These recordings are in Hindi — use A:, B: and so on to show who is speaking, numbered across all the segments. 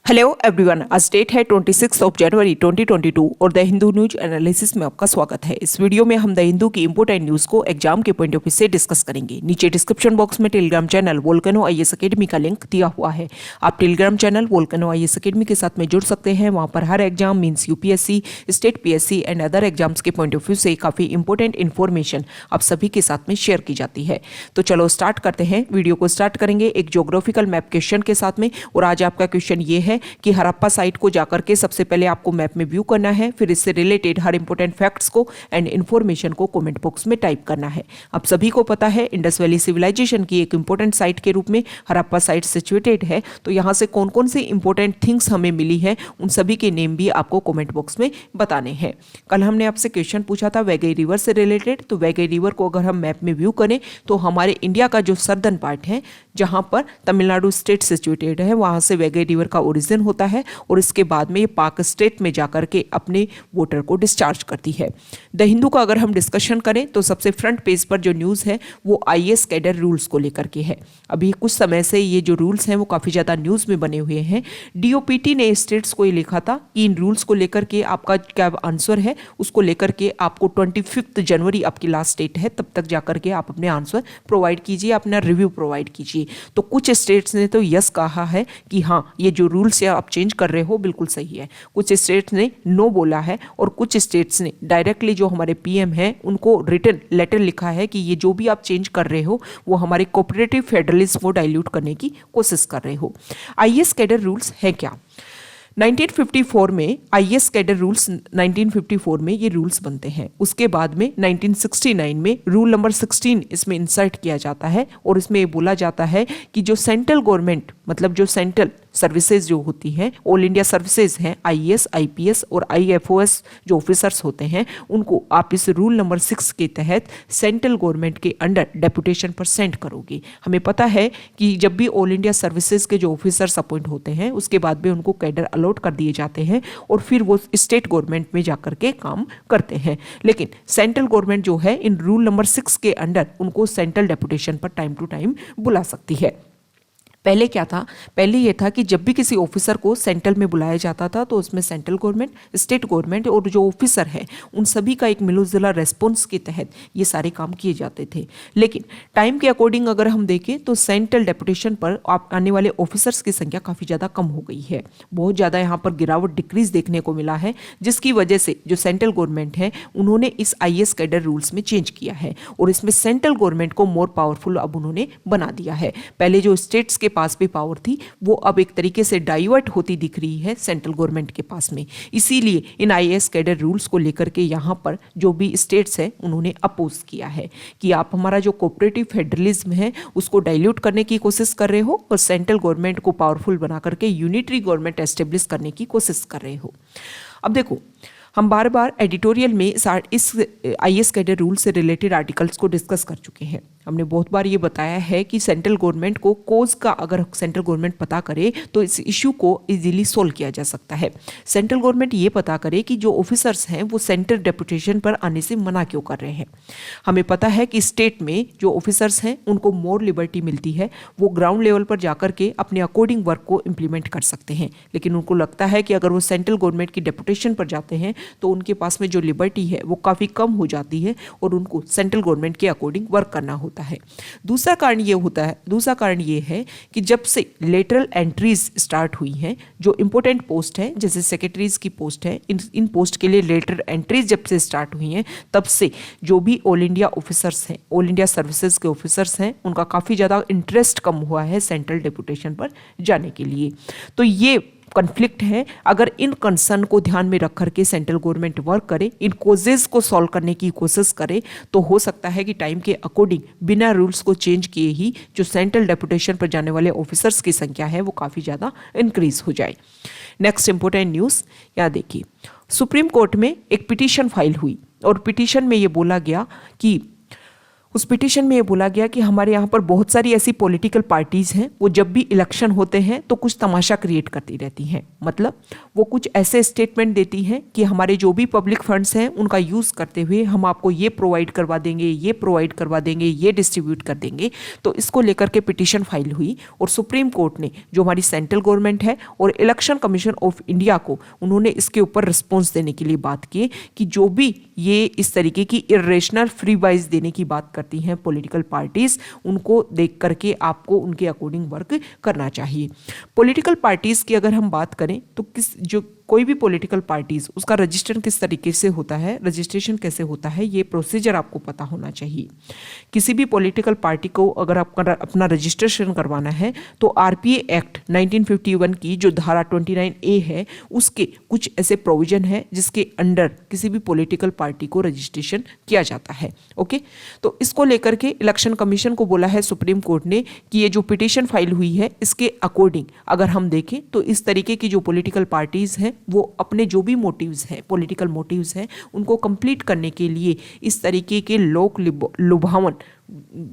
A: हेलो एवरीवन, आज डेट है 26 जनवरी 2022 और द हिंदू न्यूज एनालिसिस में आपका स्वागत है। इस वीडियो में हम द हिंदू की इंपोर्टेंट न्यूज को एग्जाम के पॉइंट ऑफ व्यू से डिस्कस करेंगे। नीचे डिस्क्रिप्शन बॉक्स में Telegram channel Volcano IAS academy का लिंक दिया हुआ है। आप Telegram channel Volcano IAS academy के साथ में जुड़ सकते हैं। वहाँ पर हर exam means UPSC, state PSC and other exams के पॉइंट ऑफ व्यू से काफ़ी इंपॉर्टेंट इन्फॉर्मेशन आप सभी के साथ में शेयर की जाती है। तो चलो स्टार्ट करते हैं। वीडियो को स्टार्ट करेंगे एक ज्योग्राफिकल मैप क्वेश्चन के साथ में। और आज आपका क्वेश्चन ये है कि हड़प्पा साइट को जाकर के सबसे पहले आपको मैप में व्यू करना है, फिर इससे रिलेटेड हर इंपॉर्टेंट फैक्ट्स को एंड इन्फॉर्मेशन को कमेंट बॉक्स में टाइप करना है। आप सभी को पता है इंडस वैली सिविलाइजेशन की एक इंपॉर्टेंट साइट के रूप में हड़प्पा साइट सिचुएटेड है। तो यहाँ से कौन कौन सी इंपॉर्टेंट थिंग्स हमें मिली है उन सभी के नेम भी आपको कमेंट बॉक्स में बताने हैं। कल हमने आपसे क्वेश्चन पूछा था वैगई रिवर से रिलेटेड। तो वैगई रिवर को अगर हम मैप में व्यू करें तो हमारे इंडिया का जो सर्दर्न पार्ट है जहाँ पर तमिलनाडु स्टेट सिचुएटेड है वहाँ से वैगई रिवर का ओरिजिन होता है और इसके बाद में ये पाक स्टेट में जाकर के अपने वाटर को डिस्चार्ज करती है। द हिंदू का अगर हम डिस्कशन करें तो सबसे फ्रंट पेज पर जो न्यूज़ है वो आईएएस कैडर रूल्स को लेकर के है। अभी कुछ समय से ये जो रूल्स हैं वो काफ़ी ज़्यादा न्यूज़ में बने हुए हैं। डीओपीटी ने स्टेट्स को ये लिखा था कि इन रूल्स को लेकर के आपका क्या आंसर है उसको लेकर के आपको 25 जनवरी आपकी लास्ट डेट है, तब तक जाकर के आप अपने आंसर प्रोवाइड कीजिए, अपना रिव्यू प्रोवाइड कीजिए। तो कुछ स्टेट्स ने तो यस कहा है कि हाँ ये जो रूल्स है आप चेंज कर रहे हो बिल्कुल सही है। कुछ स्टेट्स ने नो बोला है और कुछ स्टेट्स ने डायरेक्टली जो हमारे पीएम हैं उनको रिटन लेटर लिखा है कि ये जो भी आप चेंज कर रहे हो वो हमारे कोऑपरेटिव फेडरलिज्म को डाइल्यूट करने की कोशिश कर रहे हो। आईएएस कैडर रूल्स है क्या? 1954 में आईएएस कैडर रूल्स 1954 में ये रूल्स बनते हैं। उसके बाद में 1969 में रूल नंबर 16 इसमें इंसर्ट किया जाता है और इसमें ये बोला जाता है कि जो सेंट्रल गवर्नमेंट मतलब जो सेंट्रल सर्विसेज जो होती हैं ऑल इंडिया सर्विसेज हैं आईएएस, आईपीएस और आईएफओएस जो ऑफिसर्स होते हैं उनको आप इस रूल नंबर 6 के तहत सेंट्रल गवर्नमेंट के अंडर डेपुटेशन पर सेंड करोगे। हमें पता है कि जब भी ऑल इंडिया सर्विसेज के जो ऑफिसर्स अपॉइंट होते हैं उसके बाद में उनको कैडर अलॉट कर दिए जाते हैं और फिर वो स्टेट गवर्नमेंट में जाकर के काम करते हैं। लेकिन सेंट्रल गवर्नमेंट जो है इन रूल नंबर 6 के अंडर उनको सेंट्रल डेपुटेशन पर टाइम टू टाइम बुला सकती है। पहले क्या था? पहले ये था कि जब भी किसी ऑफिसर को सेंट्रल में बुलाया जाता था तो उसमें सेंट्रल गवर्नमेंट, स्टेट गवर्नमेंट और जो ऑफिसर है उन सभी का एक मिलजुला रेस्पॉन्स के तहत ये सारे काम किए जाते थे। लेकिन टाइम के अकॉर्डिंग अगर हम देखें तो सेंट्रल डेपुटेशन पर आने वाले ऑफिसर्स की संख्या काफ़ी ज़्यादा कम हो गई है। बहुत ज़्यादा यहाँ पर गिरावट, डिक्रीज देखने को मिला है, जिसकी वजह से जो सेंट्रल गवर्नमेंट है उन्होंने इस आईएएस कैडर रूल्स में चेंज किया है और इसमें सेंट्रल गवर्नमेंट को मोर पावरफुल अब उन्होंने बना दिया है। पहले जो स्टेट्स के पास भी पावर थी वो अब एक तरीके से डाइवर्ट होती दिख रही है सेंट्रल गवर्नमेंट के पास में। इसीलिए इन आईएएस कैडर रूल्स को लेकर के यहाँ पर जो भी स्टेट्स हैं उन्होंने अपोज किया है कि आप हमारा जो कोऑपरेटिव फेडरलिज्म है उसको डाइल्यूट करने की कोशिश कर रहे हो और सेंट्रल गवर्नमेंट को पावरफुल बना करके यूनिटरी गवर्नमेंट एस्टेब्लिश करने की कोशिश कर रहे हो। अब देखो हम बार बार एडिटोरियल में इस आईएएस कैडर रूल से रिलेटेड आर्टिकल्स को डिस्कस कर चुके हैं। हमने बहुत बार ये बताया है कि सेंट्रल गवर्नमेंट को कोज का अगर सेंट्रल गवर्नमेंट पता करे तो इस इशू को इजीली सोल्व किया जा सकता है। सेंट्रल गवर्नमेंट ये पता करे कि जो ऑफिसर्स हैं वो सेंट्रल डेपुटेशन पर आने से मना क्यों कर रहे हैं। हमें पता है कि स्टेट में जो ऑफिसर्स हैं उनको मोर लिबर्टी मिलती है, वो ग्राउंड लेवल पर जाकर के अपने अकॉर्डिंग वर्क को इम्प्लीमेंट कर सकते हैं। लेकिन उनको लगता है कि अगर वो सेंट्रल गवर्नमेंट की डेपुटेशन पर जाते हैं तो उनके पास में जो लिबर्टी है वो काफ़ी कम हो जाती है और उनको सेंट्रल गवर्नमेंट के अकॉर्डिंग वर्क करना होता है। दूसरा कारण ये है कि जब से लेटरल एंट्रीज स्टार्ट हुई हैं, जो इंपॉर्टेंट पोस्ट है जैसे सेक्रेटरीज की पोस्ट है, इन पोस्ट के लिए लेटरल एंट्रीज जब से स्टार्ट हुई हैं तब से जो भी ऑल इंडिया ऑफिसर्स हैं, ऑल इंडिया सर्विसेज के ऑफिसर्स हैं, उनका काफ़ी ज़्यादा इंटरेस्ट कम हुआ है सेंट्रल डेपुटेशन पर जाने के लिए। तो ये कॉन्फ्लिक्ट है। अगर इन कंसर्न को ध्यान में रख करके सेंट्रल गवर्नमेंट वर्क करे, इन कोजेज को सॉल्व करने की कोशिश करे तो हो सकता है कि टाइम के अकॉर्डिंग बिना रूल्स को चेंज किए ही जो सेंट्रल डेपुटेशन पर जाने वाले ऑफिसर्स की संख्या है वो काफ़ी ज़्यादा इंक्रीज हो जाए। नेक्स्ट इंपॉर्टेंट न्यूज़ यहाँ देखिए, सुप्रीम कोर्ट में एक पिटीशन फाइल हुई और पिटीशन में ये बोला गया कि उस पिटीशन में ये बोला गया कि हमारे यहाँ पर बहुत सारी ऐसी पॉलिटिकल पार्टीज हैं, वो जब भी इलेक्शन होते हैं तो कुछ तमाशा क्रिएट करती रहती हैं। मतलब वो कुछ ऐसे स्टेटमेंट देती हैं कि हमारे जो भी पब्लिक फंड्स हैं उनका यूज़ करते हुए हम आपको ये प्रोवाइड करवा देंगे, ये प्रोवाइड करवा देंगे, ये डिस्ट्रीब्यूट कर देंगे। तो इसको लेकर के पिटीशन फाइल हुई और सुप्रीम कोर्ट ने, जो हमारी सेंट्रल गवर्नमेंट है और इलेक्शन कमीशन ऑफ इंडिया को, उन्होंने इसके ऊपर रिस्पॉन्स देने के लिए बात की कि जो भी ये इस तरीके की इरेशनल फ्री वाइज देने की बात करती हैं पॉलिटिकल पार्टीज, उनको देख करके आपको उनके अकॉर्डिंग वर्क करना चाहिए। पॉलिटिकल पार्टीज की अगर हम बात करें तो कोई भी पॉलिटिकल पार्टीज, उसका रजिस्ट्रेशन किस तरीके से होता है, रजिस्ट्रेशन कैसे होता है, ये प्रोसीजर आपको पता होना चाहिए। किसी भी पॉलिटिकल पार्टी को अगर आपका अपना रजिस्ट्रेशन करवाना है तो आरपीए एक्ट 1951 की जो धारा 29A है, उसके कुछ ऐसे प्रोविजन है जिसके अंडर किसी भी पॉलिटिकल पार्टी को रजिस्ट्रेशन किया जाता है। ओके, तो इसको लेकर के इलेक्शन कमीशन को बोला है सुप्रीम कोर्ट ने कि ये जो पिटीशन फाइल हुई है इसके अकॉर्डिंग अगर हम देखें तो इस तरीके की जो पॉलिटिकल पार्टीज हैं वो अपने जो भी मोटिव्स हैं, पॉलिटिकल मोटिव्स हैं, उनको कंप्लीट करने के लिए इस तरीके के लोक लुभावन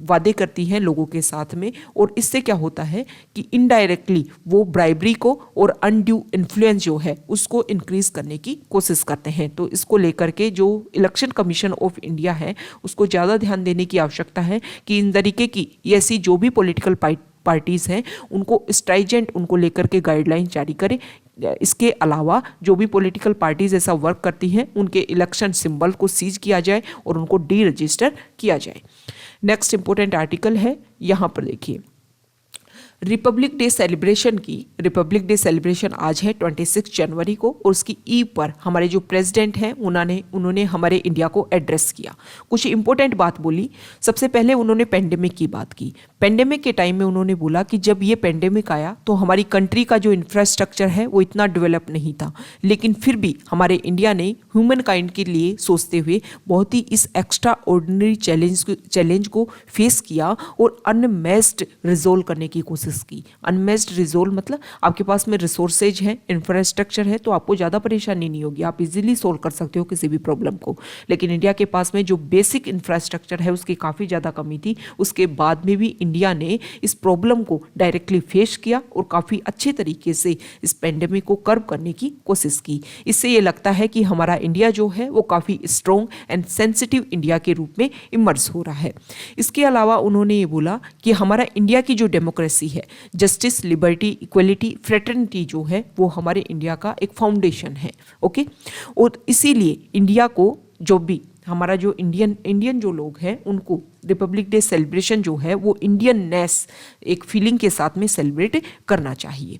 A: वादे करती हैं लोगों के साथ में। और इससे क्या होता है कि इनडायरेक्टली वो ब्राइबरी को और अनड्यू इन्फ्लुएंस जो है उसको इंक्रीज करने की कोशिश करते हैं। तो इसको लेकर के जो इलेक्शन कमीशन ऑफ इंडिया है उसको ज़्यादा ध्यान देने की आवश्यकता है कि इन तरीके की ऐसी जो भी पॉलिटिकल पार्टीज हैं उनको स्ट्राइजेंट, उनको लेकर के गाइडलाइन जारी करें। इसके अलावा जो भी पॉलिटिकल पार्टीज ऐसा वर्क करती हैं उनके इलेक्शन सिंबल को सीज किया जाए और उनको डी रजिस्टर किया जाए। नेक्स्ट इंपॉर्टेंट आर्टिकल है, यहाँ पर देखिए रिपब्लिक डे सेलिब्रेशन की। रिपब्लिक डे सेलिब्रेशन आज है 26 जनवरी को और उसकी ईव पर हमारे जो प्रेसिडेंट हैं उन्होंने हमारे इंडिया को एड्रेस किया, कुछ इंपॉर्टेंट बात बोली। सबसे पहले उन्होंने पेंडेमिक की बात की। पेंडेमिक के टाइम में उन्होंने बोला कि जब ये पेंडेमिक आया तो हमारी कंट्री का जो इंफ्रास्ट्रक्चर है वो इतना डेवलप नहीं था, लेकिन फिर भी हमारे इंडिया ने ह्यूमन काइंड के लिए सोचते हुए बहुत ही इस एक्स्ट्रा ऑर्डिनरी चैलेंज को फेस किया और अनमैच्ड रिजोल्व करने की कोशिश की। अनमैच्ड रिजोल्व मतलब आपके पास में रिसोर्सेज है, इंफ्रास्ट्रक्चर है, तो आपको ज़्यादा परेशानी नहीं होगी, आप इजीली सोल्व कर सकते हो किसी भी प्रॉब्लम को। लेकिन इंडिया के पास में जो बेसिक इंफ्रास्ट्रक्चर है उसकी काफ़ी ज़्यादा कमी थी। उसके बाद में भी इंडिया ने इस प्रॉब्लम को डायरेक्टली फेस किया और काफ़ी अच्छे तरीके से इस पेंडेमिक को कर्व करने की कोशिश की। इससे ये लगता है कि हमारा इंडिया जो है वो काफ़ी स्ट्रॉन्ग एंड सेंसिटिव इंडिया के रूप में इमर्ज हो रहा है। इसके अलावा उन्होंने ये बोला कि हमारा इंडिया की जो डेमोक्रेसी है, जस्टिस, लिबर्टी, इक्वलिटी, फ्रेटर्निटी जो है वो हमारे इंडिया का एक फाउंडेशन है। ओके, और इसीलिए इंडिया को जो भी हमारा जो इंडियन जो लोग हैं उनको रिपब्लिक डे सेलिब्रेशन जो है वो इंडियननेस एक फीलिंग के साथ में सेलिब्रेट करना चाहिए।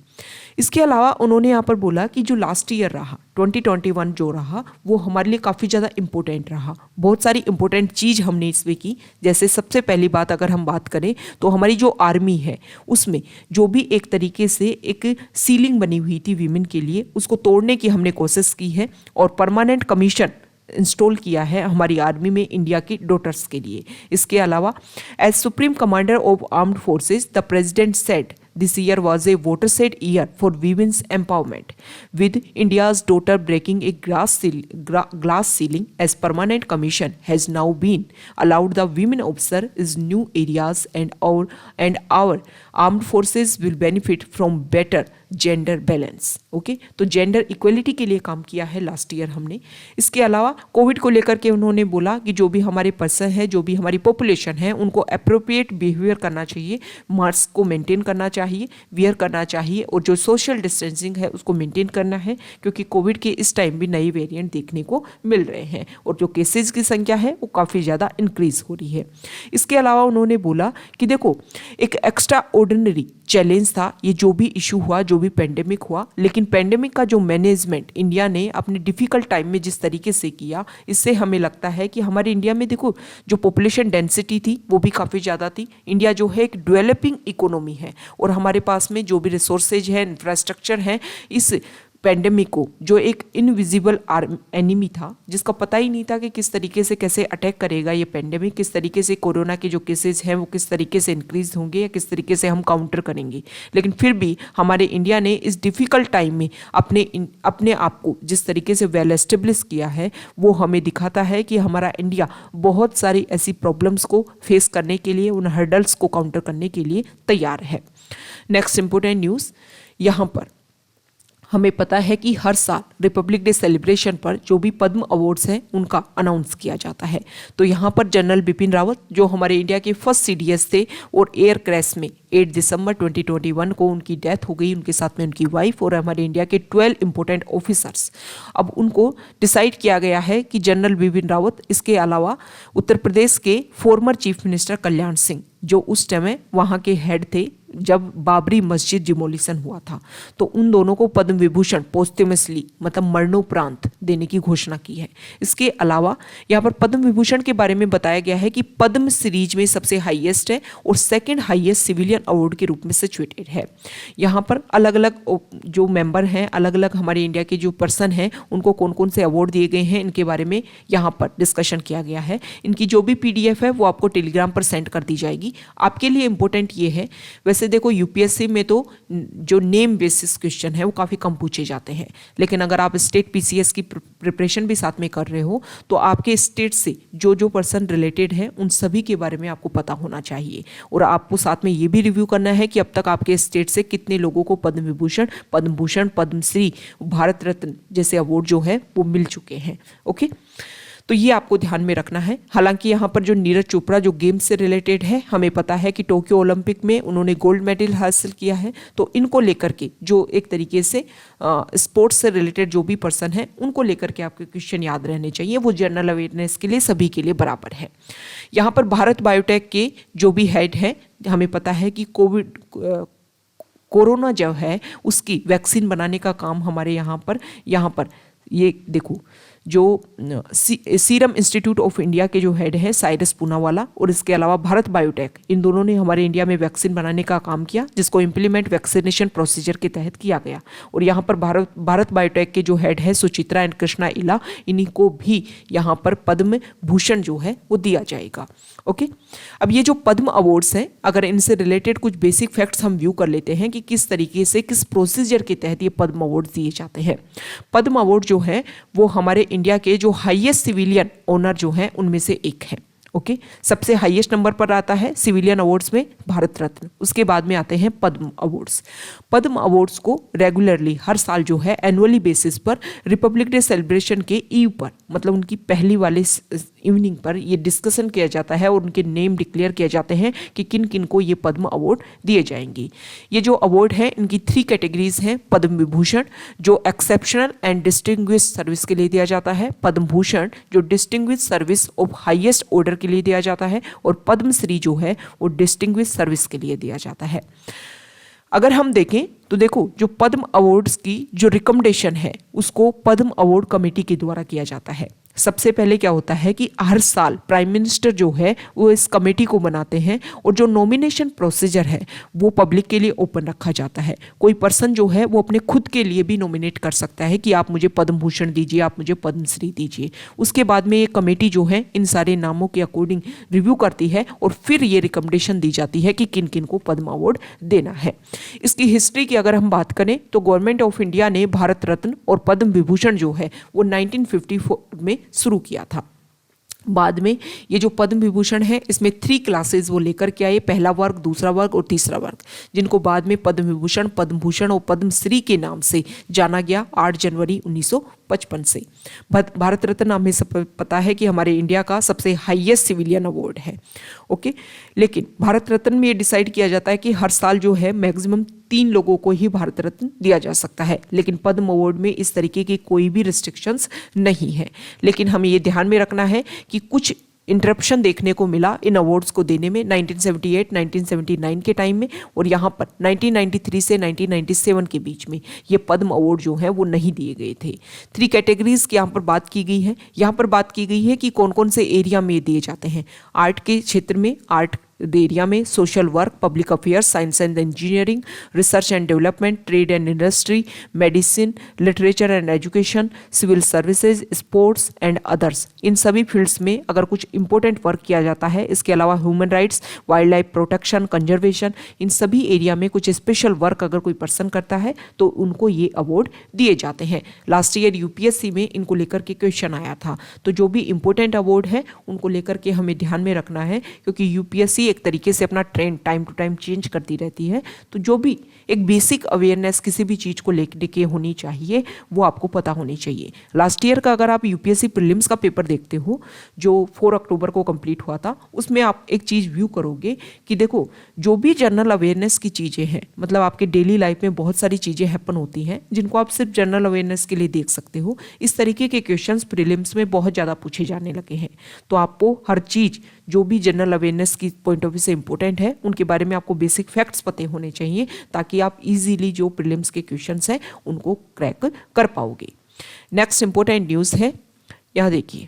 A: इसके अलावा उन्होंने यहाँ पर बोला कि जो लास्ट ईयर रहा 2021 जो रहा वो हमारे लिए काफ़ी ज़्यादा इम्पोर्टेंट रहा। बहुत सारी इम्पोर्टेंट चीज़ हमने इसमें की। जैसे सबसे पहली बात अगर हम बात करें तो हमारी जो आर्मी है उसमें जो भी एक तरीके से एक सीलिंग बनी हुई थी वीमेन के लिए, उसको तोड़ने की हमने कोशिश की है और परमानेंट कमीशन इंस्टॉल किया है हमारी आर्मी में इंडिया की डॉटर्स के लिए। इसके अलावा as supreme commander of armed forces the president said this year was a watershed year for women's empowerment, with India's daughter breaking a glass ceiling as permanent commission has now been allowed the women officer is new areas and our armed forces will benefit from better gender balance. Okay, तो जेंडर इक्वलिटी के लिए काम किया है लास्ट ईयर हमने। इसके अलावा कोविड को लेकर के उन्होंने बोला कि जो भी हमारे पर्सन है, जो भी हमारी पॉपुलेशन है, उनको अप्रोप्रिएट बिहेवियर करना चाहिए, मास्क को मेंटेन करना चाहिए, वियर करना चाहिए और जो सोशल डिस्टेंसिंग है उसको मेंटेन करना है, क्योंकि कोविड के इस टाइम भी नए वेरिएंट देखने को मिल रहे हैं और जो केसेस की संख्या है वो काफ़ी ज़्यादा इंक्रीज हो रही है। इसके अलावा उन्होंने बोला कि देखो एक एक्स्ट्रा ऑर्डिनरी चैलेंज था ये जो भी इशू हुआ, जो भी पेंडेमिक हुआ, लेकिन पेंडेमिक का जो मैनेजमेंट इंडिया ने अपने डिफिकल्ट टाइम में जिस तरीके से किया, इससे हमें लगता है कि हमारे इंडिया में देखो जो पॉपुलेशन डेंसिटी थी वो भी काफ़ी ज़्यादा थी। इंडिया जो है एक डेवलपिंग इकोनॉमी है और हमारे पास में जो भी रिसोर्सेज है, इंफ्रास्ट्रक्चर है, इस पेंडेमिक को, जो एक इनविजिबल एनिमी था, जिसका पता ही नहीं था कि किस तरीके से कैसे अटैक करेगा ये पेंडेमिक, किस तरीके से कोरोना के जो केसेस हैं वो किस तरीके से इंक्रीज होंगे या किस तरीके से हम काउंटर करेंगे। लेकिन फिर भी हमारे इंडिया ने इस डिफ़िकल्ट टाइम में अपने आप को जिस तरीके से वेल एस्टेब्लिश किया है, वो हमें दिखाता है कि हमारा इंडिया बहुत सारी ऐसी प्रॉब्लम्स को फेस करने के लिए, उन हर्डल्स को काउंटर करने के लिए तैयार है। नेक्स्ट इंपॉर्टेंट न्यूज़, यहाँ पर हमें पता है कि हर साल रिपब्लिक डे सेलिब्रेशन पर जो भी पद्म अवार्ड्स हैं उनका अनाउंस किया जाता है। तो यहाँ पर जनरल बिपिन रावत, जो हमारे इंडिया के फर्स्ट सीडीएस थे और एयर क्रैश में 8 दिसंबर 2021 को उनकी डेथ हो गई, उनके साथ में उनकी वाइफ और हमारे इंडिया के 12 इंपॉर्टेंट ऑफिसर्स, अब उनको डिसाइड किया गया है कि जनरल बिपिन रावत, इसके अलावा उत्तर प्रदेश के former chief minister Kalyan Singh, जो उस टाइम वहाँ के हेड थे जब बाबरी मस्जिद डिमोलिशन हुआ था, तो उन दोनों को पद्म विभूषण पोस्टमसली मतलब मरणोपरांत देने की घोषणा की है। इसके अलावा यहाँ पर पद्म विभूषण के बारे में बताया गया है कि पद्म सीरीज में सबसे हाईएस्ट है और सेकंड हाईएस्ट सिविलियन अवार्ड के रूप में सिचुएटेड है। यहाँ पर अलग अलग जो मेंबर हैं, अलग अलग हमारे इंडिया के जो पर्सन हैं, उनको कौन कौन से अवार्ड दिए गए हैं इनके बारे में यहाँ पर डिस्कशन किया गया है। इनकी जो भी PDF है वो आपको टेलीग्राम पर सेंड कर दी जाएगी। आपके लिए इंपॉर्टेंट ये है, वैसे देखो यूपीएससी में तो जो नेम बेसिस क्वेश्चन है वो काफ़ी कम पूछे जाते हैं, लेकिन अगर आप स्टेट पीसीएस की प्रिपरेशन भी साथ में कर रहे हो तो आपके स्टेट से जो जो पर्सन रिलेटेड है उन सभी के बारे में आपको पता होना चाहिए। और आपको साथ में ये भी रिव्यू करना है कि अब तक आपके स्टेट से कितने लोगों को पद्म विभूषण, पद्मभूषण, पद्मश्री, भारत रत्न जैसे अवार्ड जो है वो मिल चुके हैं। ओके, तो ये आपको ध्यान में रखना है। हालांकि यहाँ पर जो नीरज चोपड़ा जो गेम्स से रिलेटेड है, हमें पता है कि टोक्यो ओलंपिक में उन्होंने गोल्ड मेडल हासिल किया है, तो इनको लेकर के जो एक तरीके से स्पोर्ट्स से रिलेटेड जो भी पर्सन है उनको लेकर के आपके क्वेश्चन याद रहने चाहिए, वो जनरल अवेयरनेस के लिए सभी के लिए बराबर है। यहाँ पर भारत बायोटेक के जो भी हेड है, हमें पता है कि कोरोना जो है उसकी वैक्सीन बनाने का काम हमारे यहाँ पर ये देखो, जो सीरम इंस्टीट्यूट ऑफ इंडिया के जो हेड है साइरस पूनावाला और इसके अलावा भारत बायोटेक, इन दोनों ने हमारे इंडिया में वैक्सीन बनाने का काम किया, जिसको इम्प्लीमेंट वैक्सीनेशन प्रोसीजर के तहत किया गया। और यहाँ पर भारत बायोटेक के जो हेड है सुचित्रा एंड कृष्णा इला, इन्हीं को भी यहाँ पर पद्म भूषण जो है वो दिया जाएगा। ओके, अब ये जो पद्म अवार्ड्स हैं, अगर इनसे रिलेटेड कुछ बेसिक फैक्ट्स हम व्यू कर लेते हैं कि किस तरीके से, किस प्रोसीजर के तहत ये पद्म अवार्ड दिए जाते हैं। पद्म अवार्ड जो है वो हमारे इंडिया के जो हाईएस्ट सिविलियन ऑनर जो हैं उनमें से एक है। ओके, सबसे हाईएस्ट नंबर पर आता है सिविलियन अवार्ड्स में भारत रत्न, उसके बाद में आते हैं पद्म अवार्ड्स। पद्म अवार्ड्स को रेगुलरली हर साल जो है एनुअली बेसिस पर रिपब्लिक डे सेलिब्रेशन के ईव पर, मतलब उनकी पहली वाले इवनिंग पर ये डिस्कशन किया जाता है और उनके नेम डिक्लेयर किए जाते हैं कि किन किन को ये पद्म अवार्ड दिए जाएंगे। ये जो अवार्ड है इनकी 3 कैटेगरीज हैं। पद्म विभूषण जो एक्सेप्शनल एंड डिस्टिंग्विश सर्विस के लिए दिया जाता है, पद्म भूषण जो distinguish service of highest order के लिए दिया जाता है, और पद्मश्री जो है वो डिस्टिंग्विश सर्विस के लिए दिया जाता है। अगर हम देखें तो देखो, जो पद्म अवार्ड्स की जो रिकमेंडेशन है उसको पद्म अवार्ड कमेटी के द्वारा किया जाता है। सबसे पहले क्या होता है कि हर साल प्राइम मिनिस्टर जो है वो इस कमेटी को बनाते हैं और जो नॉमिनेशन प्रोसीजर है वो पब्लिक के लिए ओपन रखा जाता है। कोई पर्सन जो है वो अपने खुद के लिए भी नॉमिनेट कर सकता है कि आप मुझे पद्म भूषण दीजिए, आप मुझे पद्मश्री दीजिए। उसके बाद में ये कमेटी जो है इन सारे नामों के अकॉर्डिंग रिव्यू करती है और फिर ये रिकमेंडेशन दी जाती है कि किन किन को पद्म अवार्ड देना है। इसकी हिस्ट्री की अगर हम बात करें तो गवर्नमेंट ऑफ इंडिया ने भारत रत्न और पद्म विभूषण जो है वो 1954 में शुरू किया था। बाद में ये जो पद्म विभूषण है इसमें 3 क्लासेस वो लेकर के आए, पहला वर्ग, दूसरा वर्ग और तीसरा वर्ग, जिनको बाद में पद्म विभूषण, पद्म भूषण और पद्मश्री के नाम से जाना गया 8 जनवरी 1955 से। भारत रत्न हमें सब पता है कि हमारे इंडिया का सबसे हाईएस्ट सिविलियन अवार्ड है। ओके, लेकिन भारत रत्न में ये डिसाइड किया जाता है कि हर साल जो है मैक्सिमम 3 लोगों को ही भारत रत्न दिया जा सकता है, लेकिन पद्म अवार्ड में इस तरीके की कोई भी रिस्ट्रिक्शंस नहीं है। लेकिन हमें ये ध्यान में रखना है कि कुछ इंटरप्शन देखने को मिला इन अवार्ड्स को देने में 1978, 1979 के टाइम में, और यहाँ पर 1993 से 1997 के बीच में ये पद्म अवार्ड जो है वो नहीं दिए गए थे। 3 कैटेगरीज की यहाँ पर बात की गई है। यहाँ पर बात की गई है कि कौन कौन से एरिया में दिए जाते हैं। आर्ट के क्षेत्र में आर्ट एरिया में social work, public affairs, science and engineering, research and development, trade and industry, medicine, literature and education, civil services, sports and others, इन सभी फील्ड्स में अगर कुछ इंपॉर्टेंट वर्क किया जाता है, इसके अलावा human rights, wild life protection, conservation, इन सभी एरिया में कुछ स्पेशल वर्क अगर कोई पर्सन करता है तो उनको ये अवार्ड दिए जाते हैं। लास्ट ईयर यूपीएससी में इनको लेकर के क्वेश्चन आया था, तो जो भी इंपॉर्टेंट अवार्ड है उनको लेकर के हमें ध्यान में रखना है, क्योंकि यूपीएससी एक तरीके से अपना trend time to time change करती रहती है। तो जो भी एक बेसिक अवेयरनेस किसी भी चीज़ को लेकर के होनी चाहिए वो आपको पता होनी चाहिए। लास्ट ईयर का अगर आप यूपीएससी प्रीलिम्स का पेपर देखते हो जो 4 अक्टूबर को कंप्लीट हुआ था, उसमें आप एक चीज़ व्यू करोगे कि देखो जो भी जनरल अवेयरनेस की चीज़ें हैं, मतलब आपके डेली लाइफ में बहुत सारी चीज़ें हैपन होती हैं जिनको आप सिर्फ जनरल अवेयरनेस के लिए देख सकते हो, इस तरीके के क्वेश्चंस प्रीलिम्स में बहुत ज़्यादा पूछे जाने लगे हैं। तो आपको हर चीज़ जो भी जनरल अवेयरनेस की पॉइंट ऑफ व्यू से इंपॉर्टेंट है उनके बारे में आपको बेसिक फैक्ट्स पते होने चाहिए, ताकि आप इजीली जो प्रीलिम्स के क्वेश्चंस हैं उनको क्रैक कर पाओगे। नेक्स्ट इंपॉर्टेंट न्यूज़ है, यहाँ देखिए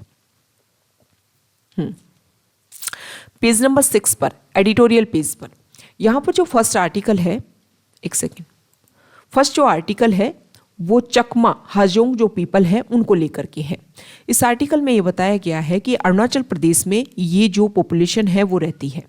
A: पेज नंबर 6 पर, एडिटोरियल पेज पर, यहाँ पर जो फर्स्ट आर्टिकल है, एक सेकेंड, फर्स्ट जो आर्टिकल है वो चकमा हाजोंग जो पीपल है उनको लेकर के है। इस आर्टिकल में ये बताया गया है कि अरुणाचल प्रदेश में ये जो पॉपुलेशन है वो रहती है।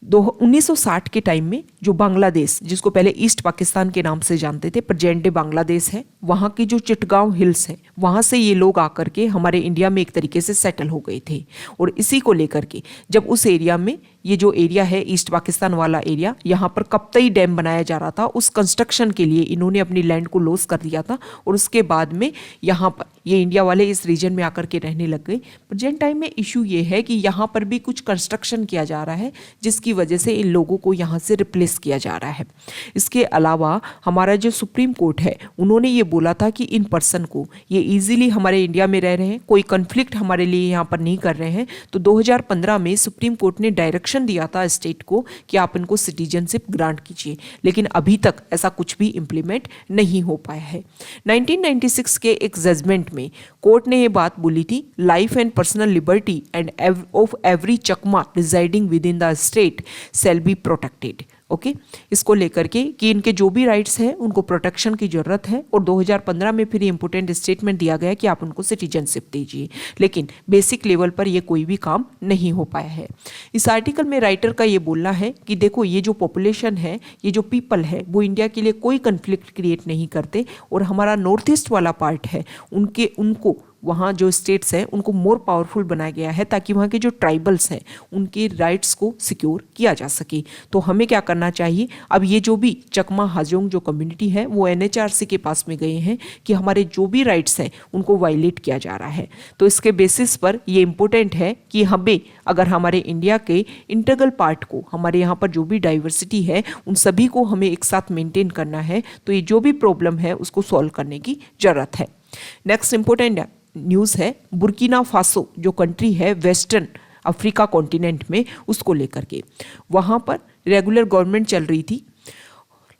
A: 1960 के टाइम में जो बांग्लादेश, जिसको पहले ईस्ट पाकिस्तान के नाम से जानते थे, प्रेजेंट डे बांग्लादेश है, वहाँ की जो चिटगांव हिल्स है वहाँ से ये लोग आकर के हमारे इंडिया में एक तरीके से सेटल हो गए थे। और इसी को लेकर के जब उस एरिया में, ये जो एरिया है ईस्ट पाकिस्तान वाला एरिया, यहाँ पर कप्तई डैम बनाया जा रहा था, उस कंस्ट्रक्शन के लिए इन्होंने अपनी लैंड को लॉस कर दिया था। और उसके बाद में यहाँ पर ये इंडिया वाले इस रीजन में आकर के रहने लग गए। प्रेजेंट टाइम में इशू ये है कि यहाँ पर भी कुछ कंस्ट्रक्शन किया जा रहा है जिसकी वजह से इन लोगों को यहाँ से रिप्लेस किया जा रहा है। इसके अलावा हमारा जो सुप्रीम कोर्ट है उन्होंने ये बोला था कि इन पर्सन को ये इजीली हमारे इंडिया में रह रहे हैं, कोई कन्फ्लिक्ट हमारे लिए यहाँ पर नहीं कर रहे हैं। तो 2015 में सुप्रीम कोर्ट ने डायरेक्शन दिया था स्टेट को कि आप इनको सिटीजनशिप ग्रांट कीजिए, लेकिन अभी तक ऐसा कुछ भी इम्प्लीमेंट नहीं हो पाया है। 1996 के एक जजमेंट में कोर्ट ने ये बात बोली थी, life and personal liberty end of every Chakma residing with in the state shall be protected. Okay, इसको लेकर के कि इनके जो भी राइट्स हैं उनको प्रोटेक्शन की जरूरत है। और 2015 में फिर इंपोर्टेंट स्टेटमेंट दिया गया कि आप उनको सिटीजनशिप दीजिए, लेकिन बेसिक लेवल पर ये कोई भी काम नहीं हो पाया है। इस आर्टिकल में राइटर का ये बोलना है कि देखो ये जो पॉपुलेशन है, ये जो पीपल है, वो इंडिया के लिए कोई कन्फ्लिक्ट क्रिएट नहीं करते। और हमारा नॉर्थ ईस्ट वाला पार्ट है, उनको वहाँ जो स्टेट्स हैं उनको मोर पावरफुल बनाया गया है ताकि वहाँ के जो ट्राइबल्स हैं उनके राइट्स को सिक्योर किया जा सके। तो हमें क्या करना चाहिए, अब ये जो भी चकमा हाजोंग जो कम्युनिटी है वो NHRC के पास में गए हैं कि हमारे जो भी राइट्स हैं उनको वायलेट किया जा रहा है। तो इसके बेसिस पर ये इम्पोर्टेंट है कि हमें अगर हमारे इंडिया के इंटीग्रल पार्ट को, हमारे यहाँ पर जो भी डाइवर्सिटी है उन सभी को हमें एक साथ मेंटेन करना है, तो ये जो भी प्रॉब्लम है उसको सॉल्व करने की जरूरत है। नेक्स्ट इंपॉर्टेंट न्यूज़ है बुर्किना फासो जो कंट्री है वेस्टर्न अफ्रीका कॉन्टिनेंट में, उसको लेकर के वहाँ पर रेगुलर गवर्नमेंट चल रही थी,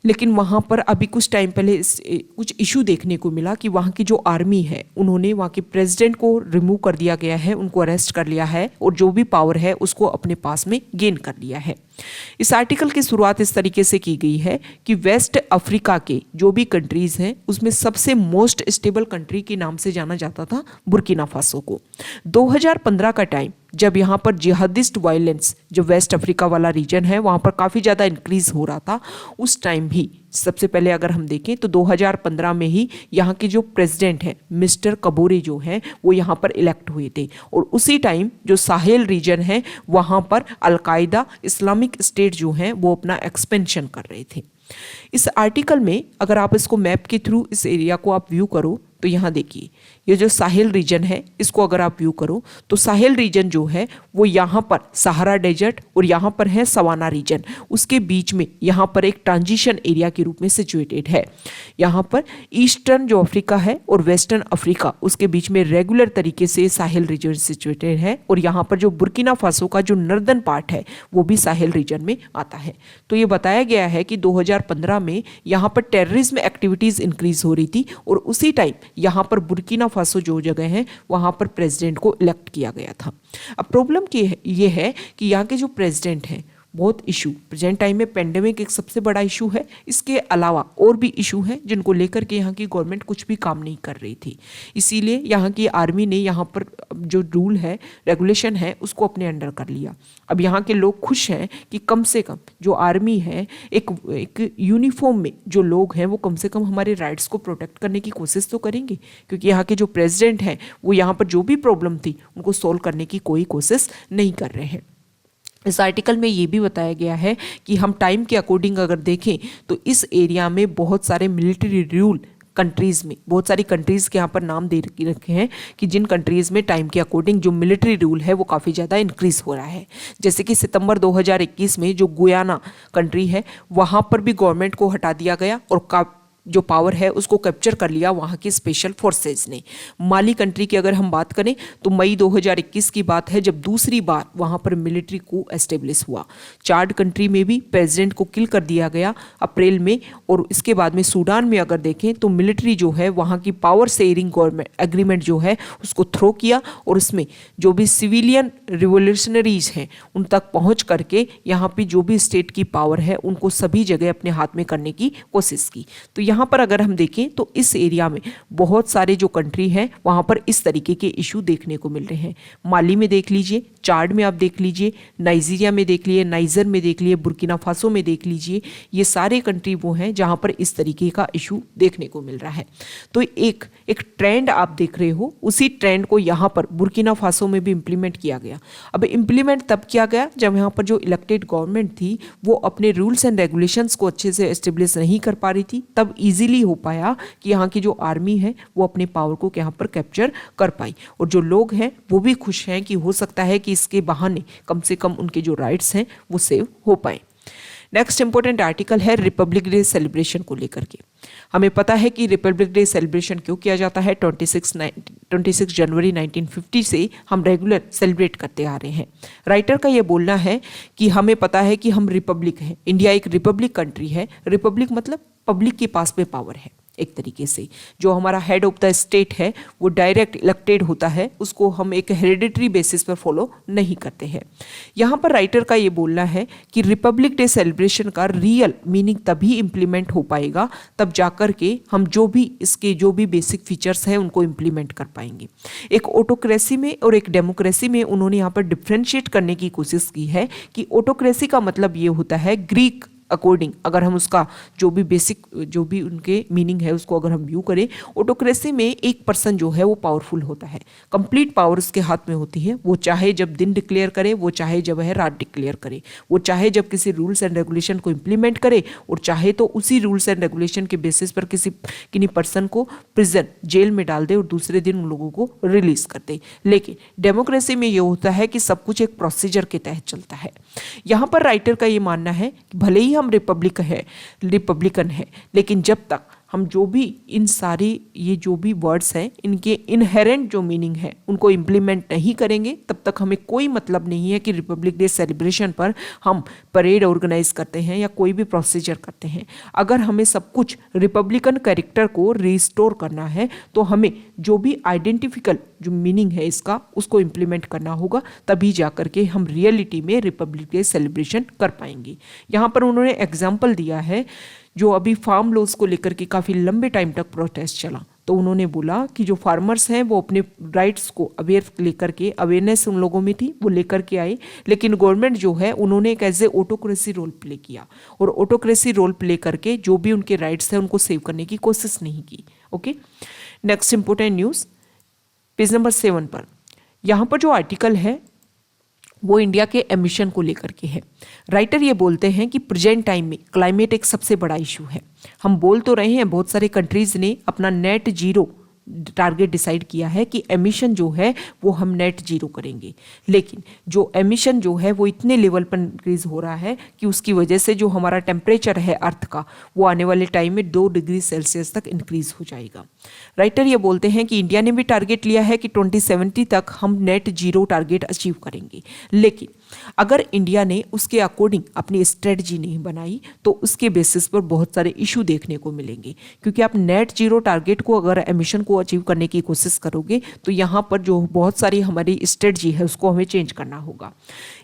A: लेकिन वहाँ पर अभी कुछ टाइम पहले कुछ इशू देखने को मिला कि वहाँ की जो आर्मी है उन्होंने वहाँ के प्रेसिडेंट को रिमूव कर दिया गया है, उनको अरेस्ट कर लिया है और जो भी पावर है उसको अपने पास में गेन कर लिया है। इस आर्टिकल की शुरुआत इस तरीके से की गई है कि वेस्ट अफ्रीका के जो भी कंट्रीज हैं उसमें सबसे मोस्ट स्टेबल कंट्री के नाम से जाना जाता था बुर्किना फासो को। 2015 का टाइम जब यहाँ पर जिहादिस्ट वायलेंस जो वेस्ट अफ्रीका वाला रीजन है वहाँ पर काफ़ी ज़्यादा इंक्रीज हो रहा था, उस टाइम भी सबसे पहले अगर हम देखें तो 2015 में ही यहाँ के जो प्रेसिडेंट हैं मिस्टर कबोरे जो हैं वो यहाँ पर इलेक्ट हुए थे। और उसी टाइम जो साहेल रीजन है वहाँ पर अलकायदा इस्लामिक स्टेट जो हैं वो अपना एक्सपेंशन कर रहे थे। इस आर्टिकल में अगर आप इसको मैप के थ्रू इस एरिया को आप व्यू करो तो यहाँ देखिए ये जो साहेल रीजन है इसको अगर आप व्यू करो तो साहेल रीजन जो है वो यहाँ पर सहारा डेजर्ट और यहाँ पर है सवाना रीजन, उसके बीच में यहाँ पर एक ट्रांजिशन एरिया के रूप में सिचुएटेड है। यहाँ पर ईस्टर्न जो अफ्रीका है और वेस्टर्न अफ्रीका उसके बीच में रेगुलर तरीके से साहेल रीजन सिचुएटेड है। और यहाँ पर जो बुर्किना फासो का जो नॉर्दर्न पार्ट है वो भी साहेल रीजन में आता है। तो ये बताया गया है कि 2015 में यहाँ पर टेररिज्म एक्टिविटीज़ इंक्रीज हो रही थी और उसी टाइम यहाँ पर बुर्किना फासो जो जगह है वहाँ पर प्रेसिडेंट को इलेक्ट किया गया था। अब प्रॉब्लम ये है कि यहाँ के जो प्रेसिडेंट हैं बहुत इशू प्रेजेंट टाइम में पेंडेमिक एक सबसे बड़ा इशू है, इसके अलावा और भी इशू हैं जिनको लेकर के यहाँ की गवर्नमेंट कुछ भी काम नहीं कर रही थी। इसीलिए यहाँ की आर्मी ने यहाँ पर जो रूल है, रेगुलेशन है, उसको अपने अंडर कर लिया। अब यहाँ के लोग खुश हैं कि कम से कम जो आर्मी है, एक यूनिफॉर्म में जो लोग हैं वो कम से कम हमारे राइट्स को प्रोटेक्ट करने की कोशिश तो करेंगे, क्योंकि यहाँ के जो प्रेसिडेंट हैं वो यहाँ पर जो भी प्रॉब्लम थी उनको सॉल्व करने की कोई कोशिश नहीं कर रहे हैं। इस आर्टिकल में ये भी बताया गया है कि हम टाइम के अकॉर्डिंग अगर देखें तो इस एरिया में बहुत सारे मिलिट्री रूल कंट्रीज़ में, बहुत सारी कंट्रीज़ के यहाँ पर नाम दे रखे हैं कि जिन कंट्रीज़ में टाइम के अकॉर्डिंग जो मिलिट्री रूल है वो काफ़ी ज़्यादा इंक्रीज़ हो रहा है। जैसे कि सितंबर 2021 में जो गुयाना कंट्री है वहाँ पर भी गवर्नमेंट को हटा दिया गया और जो पावर है उसको कैप्चर कर लिया वहाँ की स्पेशल फोर्सेज ने। माली कंट्री की अगर हम बात करें तो मई 2021 की बात है जब दूसरी बार वहाँ पर मिलिट्री को एस्टेब्लिश हुआ। चाड कंट्री में भी प्रेसिडेंट को किल कर दिया गया अप्रैल में, और इसके बाद में सूडान में अगर देखें तो मिलिट्री जो है वहाँ की पावर शेयरिंग गवर्नमेंट एग्रीमेंट जो है उसको थ्रो किया, और उसमें जो भी सिविलियन रिवोल्यूशनरीज हैं उन तक पहुँच करके यहाँ पर जो भी स्टेट की पावर है उनको सभी जगह अपने हाथ में करने की कोशिश की। तो यहाँ पर अगर हम देखें तो इस एरिया में बहुत सारे जो कंट्री हैं वहाँ पर इस तरीके के इशू देखने को मिल रहे हैं। माली में देख लीजिए, चाड में आप देख लीजिए, नाइजीरिया में देख लीजिए, नाइजर में देख लीजिए, बुर्किना फासो में देख लीजिए, ये सारे कंट्री वो हैं जहाँ पर इस तरीके का इशू देखने को मिल रहा है। तो एक ट्रेंड आप देख रहे हो, उसी ट्रेंड को यहाँ पर बुर्किना फासो में भी इम्प्लीमेंट किया गया। अब इम्प्लीमेंट तब किया गया जब यहाँ पर जो इलेक्टेड गवर्नमेंट थी वो अपने रूल्स एंड रेगुलेशंस को अच्छे से एस्टेब्लिश नहीं कर पा रही थी, तब इजीली हो पाया कि यहाँ की जो आर्मी है वो अपने पावर को यहाँ पर कैप्चर कर पाई, और जो लोग हैं वो भी खुश हैं कि हो सकता है कि इसके बहाने कम से कम उनके जो राइट्स हैं वो सेव हो पाए। नेक्स्ट इंपॉर्टेंट आर्टिकल है रिपब्लिक डे सेलिब्रेशन को लेकर के। हमें पता है कि रिपब्लिक डे सेलिब्रेशन क्यों किया जाता है। 26 जनवरी 1950 से हम रेगुलर सेलिब्रेट करते आ रहे हैं। राइटर का ये बोलना है कि हमें पता है कि हम रिपब्लिक हैं, इंडिया एक रिपब्लिक कंट्री है। रिपब्लिक मतलब पब्लिक के पास में पावर है एक तरीके से। जो हमारा हेड ऑफ द स्टेट है वो डायरेक्ट इलेक्टेड होता है, उसको हम एक हेरिडिटरी बेसिस पर फॉलो नहीं करते हैं। यहाँ पर राइटर का ये बोलना है कि रिपब्लिक डे सेलिब्रेशन का रियल मीनिंग तभी इम्प्लीमेंट हो पाएगा तब जाकर के हम जो भी इसके जो भी बेसिक फीचर्स हैं उनको इम्प्लीमेंट कर पाएंगे। एक ऑटोक्रेसी में और एक डेमोक्रेसी में उन्होंने यहाँ पर डिफ्रेंशिएट करने की कोशिश की है कि ऑटोक्रेसी का मतलब ये होता है ग्रीक अकॉर्डिंग, अगर हम उसका जो भी बेसिक जो भी उनके मीनिंग है उसको अगर हम व्यू करें, ऑटोक्रेसी में एक पर्सन जो है वो पावरफुल होता है, कंप्लीट पावर उसके हाथ में होती है। वो चाहे जब दिन डिक्लेयर करे, वो चाहे जब वह रात डिक्लेयर करे, वो चाहे जब किसी रूल्स एंड रेगुलेशन को इम्प्लीमेंट करे, और चाहे तो उसी रूल्स एंड रेगुलेशन के बेसिस पर किसी पर्सन को प्रिजन जेल में डाल दे और दूसरे दिन उन लोगों को रिलीज कर दे। लेकिन डेमोक्रेसी में ये होता है कि सब कुछ एक प्रोसीजर के तहत चलता है। यहाँ पर राइटर का ये मानना है कि भले ही हम रिपब्लिकन है, लेकिन जब तक हम जो भी इन सारी ये जो भी वर्ड्स हैं इनके इनहेरेंट जो मीनिंग है उनको इम्प्लीमेंट नहीं करेंगे, तब तक हमें कोई मतलब नहीं है कि रिपब्लिक डे सेलिब्रेशन पर हम परेड ऑर्गेनाइज करते हैं या कोई भी प्रोसीजर करते हैं। अगर हमें सब कुछ रिपब्लिकन कैरेक्टर को रिस्टोर करना है तो हमें जो भी आइडेंटिफिकल जो मीनिंग है इसका उसको इम्प्लीमेंट करना होगा, तभी जाकर के हम रियलिटी में रिपब्लिक डे सेलिब्रेशन कर पाएंगे। यहाँ पर उन्होंने एग्जाम्पल दिया है जो अभी फार्म लॉज को लेकर के काफ़ी लंबे टाइम तक प्रोटेस्ट चला, तो उन्होंने बोला कि जो फार्मर्स हैं वो अपने राइट्स को अवेयरनेस उन लोगों में थी, वो लेकर के आए, लेकिन गवर्नमेंट जो है उन्होंने एक as a autocracy role play किया और ऑटोक्रेसी रोल प्ले करके जो भी उनके राइट्स हैं उनको सेव करने की कोशिश नहीं की। Okay, next important news page number 7 पर। यहाँ पर जो आर्टिकल है वो इंडिया के एमिशन को लेकर के है। राइटर ये बोलते हैं कि प्रेजेंट टाइम में क्लाइमेट एक सबसे बड़ा इशू है। हम बोल तो रहे हैं, बहुत सारे कंट्रीज ने अपना नेट जीरो टारगेट डिसाइड किया है कि एमिशन जो है वो हम नेट जीरो करेंगे, लेकिन जो एमिशन जो है वो इतने लेवल पर इंक्रीज हो रहा है कि उसकी वजह से जो हमारा टेम्परेचर है अर्थ का वो आने वाले टाइम में 2 डिग्री सेल्सियस तक इंक्रीज हो जाएगा। राइटर ये बोलते हैं कि इंडिया ने भी टारगेट लिया है कि 2070 तक हम नेट जीरो टारगेट अचीव करेंगे, लेकिन अगर इंडिया ने उसके अकॉर्डिंग अपनी स्ट्रेटजी नहीं बनाई तो उसके बेसिस पर बहुत सारे इशू देखने को मिलेंगे, क्योंकि आप नेट जीरो टारगेट को अगर एमिशन को अचीव करने की कोशिश करोगे तो यहाँ पर जो बहुत सारी हमारी स्ट्रेटजी है उसको हमें चेंज करना होगा।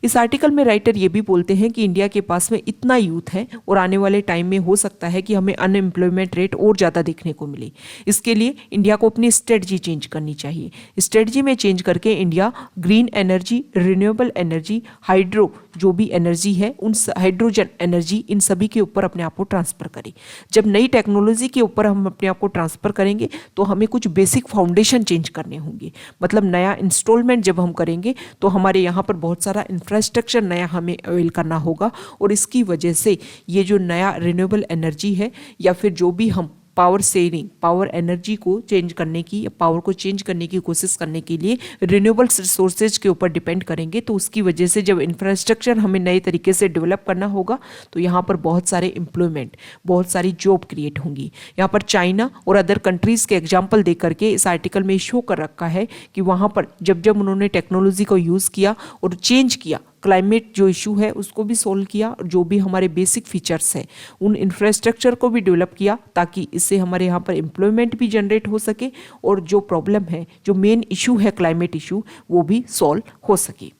A: इस आर्टिकल में राइटर ये भी बोलते हैं कि इंडिया के पास में इतना यूथ है और आने वाले टाइम में हो सकता है कि हमें अनएम्प्लॉयमेंट रेट और ज़्यादा देखने को मिले। इसके लिए इंडिया को अपनी स्ट्रेटजी चेंज करनी चाहिए। स्ट्रेटजी में चेंज करके India green energy, renewable energy, hydro जो भी एनर्जी है, उन हाइड्रोजन एनर्जी, इन सभी के ऊपर अपने आप को ट्रांसफर करें। जब नई टेक्नोलॉजी के ऊपर हम अपने आप को ट्रांसफर करेंगे तो हमें कुछ बेसिक फाउंडेशन चेंज करने होंगे। मतलब नया इंस्टॉलमेंट जब हम करेंगे तो हमारे यहाँ पर बहुत सारा इंफ्रास्ट्रक्चर नया हमें अवेल करना होगा, और इसकी वजह से ये जो नया रिन्यूएबल एनर्जी है या फिर जो भी हम पावर सेविंग, पावर एनर्जी को चेंज करने की, पावर को चेंज करने की कोशिश करने के लिए रिन्यूएबल रिसोर्सेज के ऊपर डिपेंड करेंगे, तो उसकी वजह से जब इंफ्रास्ट्रक्चर हमें नए तरीके से डेवलप करना होगा तो यहाँ पर बहुत सारे एम्प्लॉयमेंट, बहुत सारी जॉब क्रिएट होंगी। यहाँ पर चाइना और अदर कंट्रीज़ के एग्जाम्पल दे करके इस आर्टिकल में शो कर रखा है कि वहाँ पर जब जब उन्होंने टेक्नोलॉजी को यूज़ किया और चेंज किया, क्लाइमेट जो इशू है उसको भी सोल्व किया, और जो भी हमारे बेसिक फीचर्स हैं उन इंफ्रास्ट्रक्चर को भी डेवलप किया ताकि इससे हमारे यहाँ पर एम्प्लॉयमेंट भी जनरेट हो सके और जो प्रॉब्लम है, जो मेन इशू है क्लाइमेट इशू, वो भी सॉल्व हो सके।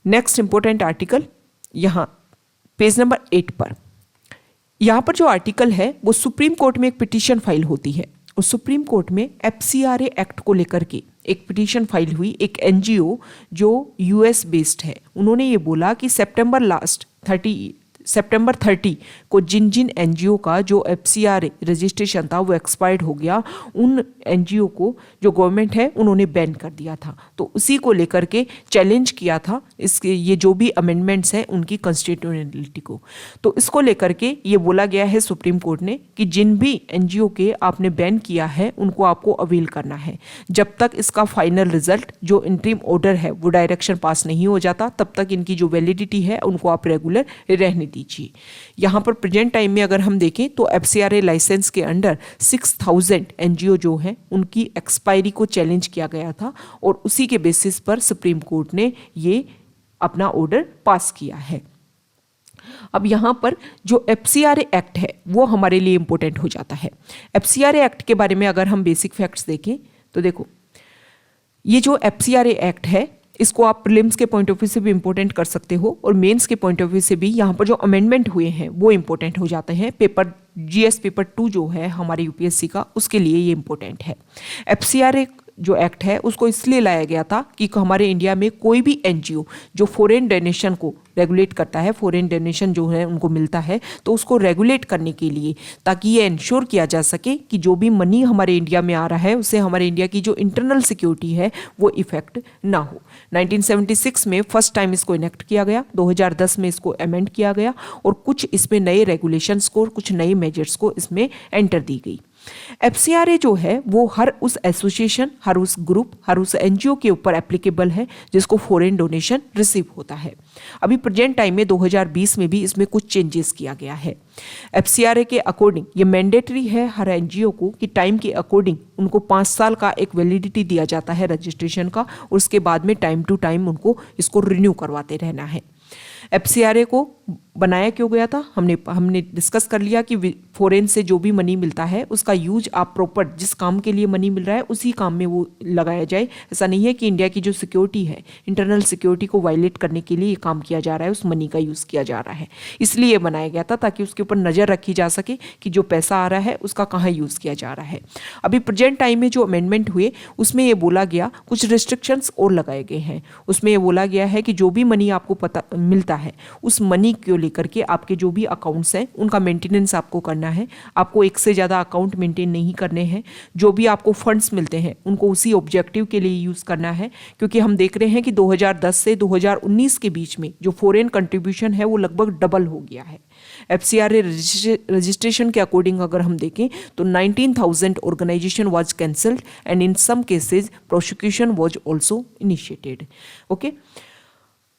A: नेक्स्ट इंपॉर्टेंट आर्टिकल यहाँ पेज नंबर 8 पर, यहाँ पर जो आर्टिकल है वो सुप्रीम कोर्ट में एक पिटीशन फाइल होती है, और सुप्रीम कोर्ट में FCRA एक्ट को लेकर के एक पिटीशन फाइल हुई। एक NGO जो US बेस्ड है, उन्होंने ये बोला कि सितंबर 30 को जिन जिन NGO का जो FCRA रजिस्ट्रेशन था वो एक्सपायर्ड हो गया, उन NGO को जो गवर्नमेंट है उन्होंने बैन कर दिया था। तो उसी को लेकर के चैलेंज किया था इसके, ये जो भी अमेंडमेंट्स हैं उनकी कॉन्स्टिट्यूशनलिटी को। तो इसको लेकर के ये बोला गया है सुप्रीम कोर्ट ने कि जिन भी NGO के आपने बैन किया है उनको आपको अवेल करना है। जब तक इसका फाइनल रिजल्ट जो इंटरिम ऑर्डर है वो डायरेक्शन पास नहीं हो जाता, तब तक इनकी जो वैलिडिटी है उनको आप रेगुलर रहने दीजिए। यहाँ पर प्रेजेंट टाइम में अगर हम देखें तो FCRA लाइसेंस के अंडर 6000 NGO जो है उनकी एक्सपायरी को चैलेंज किया गया था, और उसी के बेसिस पर सुप्रीम कोर्ट ने ये अपना ऑर्डर पास किया है। अब यहाँ पर जो FCRA एक्ट है वो हमारे लिए इंपॉर्टेंट हो जाता है। FCRA एक्ट के बारे में अगर हम बेसिक फैक्ट्स देखें तो देखो, ये जो FCRA एक्ट है इसको आप प्रीलिम्स के पॉइंट ऑफ व्यू से भी इंपॉर्टेंट कर सकते हो, और मेंस के पॉइंट ऑफ व्यू से भी यहाँ पर जो अमेंडमेंट हुए हैं वो इंपॉर्टेंट हो जाते हैं। GS पेपर 2 जो है हमारे UPSC का, उसके लिए ये इंपॉर्टेंट है। FCRA जो एक्ट है उसको इसलिए लाया गया था कि हमारे इंडिया में कोई भी NGO जो फॉरेन डोनेशन को रेगुलेट करता है, फॉरेन डोनेशन जो है उनको मिलता है, तो उसको रेगुलेट करने के लिए, ताकि ये इंश्योर किया जा सके कि जो भी मनी हमारे इंडिया में आ रहा है उससे हमारे इंडिया की जो इंटरनल सिक्योरिटी है वो इफेक्ट ना हो। 1976 में फर्स्ट टाइम इसको इनेक्ट किया गया, 2010 में इसको अमेंड किया गया, और कुछ इसमें नए रेगुलेशंस को, कुछ नए मेजर्स को इसमें एंटर दी गई। FCRA जो है वो हर उस एसोसिएशन, हर उस ग्रुप, हर उस NGO के ऊपर एप्लीकेबल है जिसको फॉरेन डोनेशन रिसीव होता है। अभी प्रेजेंट टाइम में 2020 में भी इसमें कुछ चेंजेस किया गया है। FCRA के अकॉर्डिंग ये मैंडेटरी है हर NGO को कि टाइम के अकॉर्डिंग उनको 5 साल का एक वैलिडिटी दिया जाता है रजिस्ट्रेशन का, और उसके बाद में टाइम टू टाइम उनको इसको रिन्यू करवाते रहना है। FCRA को बनाया क्यों गया था, हमने डिस्कस कर लिया कि फॉरेन से जो भी मनी मिलता है उसका यूज आप प्रॉपर जिस काम के लिए मनी मिल रहा है उसी काम में वो लगाया जाए। ऐसा नहीं है कि इंडिया की जो सिक्योरिटी है, इंटरनल सिक्योरिटी को वायलेट करने के लिए ये काम किया जा रहा है, उस मनी का यूज़ किया जा रहा है। इसलिए ये बनाया गया था ताकि उसके ऊपर नज़र रखी जा सके कि जो पैसा आ रहा है उसका कहाँ यूज़ किया जा रहा है। अभी प्रेजेंट टाइम में जो अमेंडमेंट हुए उसमें ये बोला गया, कुछ रिस्ट्रिक्शंस और लगाए गए हैं। उसमें ये बोला गया है कि जो भी मनी आपको पता मिलता है उस मनी को लेकर के आपके जो भी अकाउंट्स हैं उनका मेंटेनेंस आपको करना है। आपको एक से ज़्यादा अकाउंट मेंटेन नहीं करने हैं। जो भी आपको फंड्स मिलते हैं उनको उसी ऑब्जेक्टिव के लिए यूज़ करना है, क्योंकि हम देख रहे हैं कि 2010 से 2019 के बीच में जो फॉरेन कंट्रीब्यूशन है वो लगभग डबल हो गया है। FCRA रजिस्ट्रेशन के अकॉर्डिंग अगर हम देखें तो 19,000 organization was cancelled and in some cases prosecution was also initiated. Okay,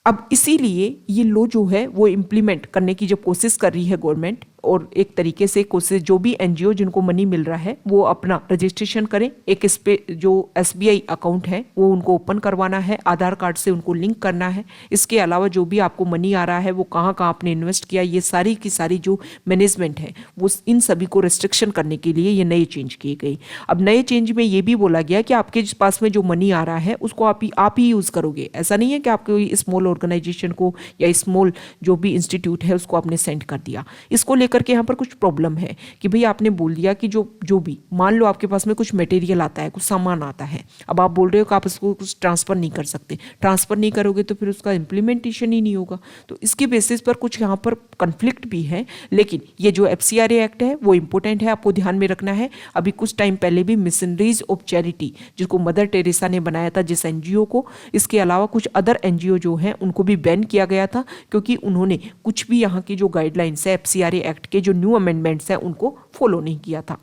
A: अब इसीलिए ये लॉ जो है वो इम्प्लीमेंट करने की जब कोशिश कर रही है गवर्नमेंट, और एक तरीके से कोशिश जो भी एनजीओ जिनको मनी मिल रहा है वो अपना रजिस्ट्रेशन करें। एक इस पे जो एसबीआई अकाउंट है वो उनको ओपन करवाना है, आधार कार्ड से उनको लिंक करना है। इसके अलावा जो भी आपको मनी आ रहा है वो कहाँ कहाँ आपने इन्वेस्ट किया, ये सारी की सारी जो मैनेजमेंट है वो इन सभी को रिस्ट्रिक्शन करने के लिए ये नए चेंज किए गए। अब नए चेंज में ये भी बोला गया कि आपके पास में जो मनी आ रहा है उसको आप ही यूज़ करोगे। ऐसा नहीं है कि आप कोई स्मॉल ऑर्गेनाइजेशन को या स्मॉल जो भी इंस्टीट्यूट है उसको आपने सेंड कर दिया। इसको लेकर के यहाँ पर कुछ प्रॉब्लम है कि भाई आपने बोल दिया कि जो भी मान लो आपके पास में कुछ मटेरियल आता है, कुछ सामान आता है, अब आप बोल रहे हो कि आप इसको कुछ ट्रांसफ़र नहीं कर सकते। ट्रांसफ़र नहीं करोगे तो फिर उसका इम्प्लीमेंटेशन ही नहीं होगा। तो इसके बेसिस पर कुछ यहाँ पर कन्फ्लिक्ट भी है। लेकिन ये जो FCRA एक्ट है वो इम्पोर्टेंट है, आपको ध्यान में रखना है। अभी कुछ टाइम पहले भी मिशनरीज ऑफ चैरिटी जिसको मदर टेरेसा ने बनाया था जिस एनजीओ को, इसके अलावा कुछ अदर एनजीओ जो हैं उनको भी बैन किया गया था क्योंकि उन्होंने कुछ भी यहाँ की जो गाइडलाइंस है FCRA एक्ट के जो न्यू अमेंडमेंट्स हैं उनको फॉलो नहीं किया था।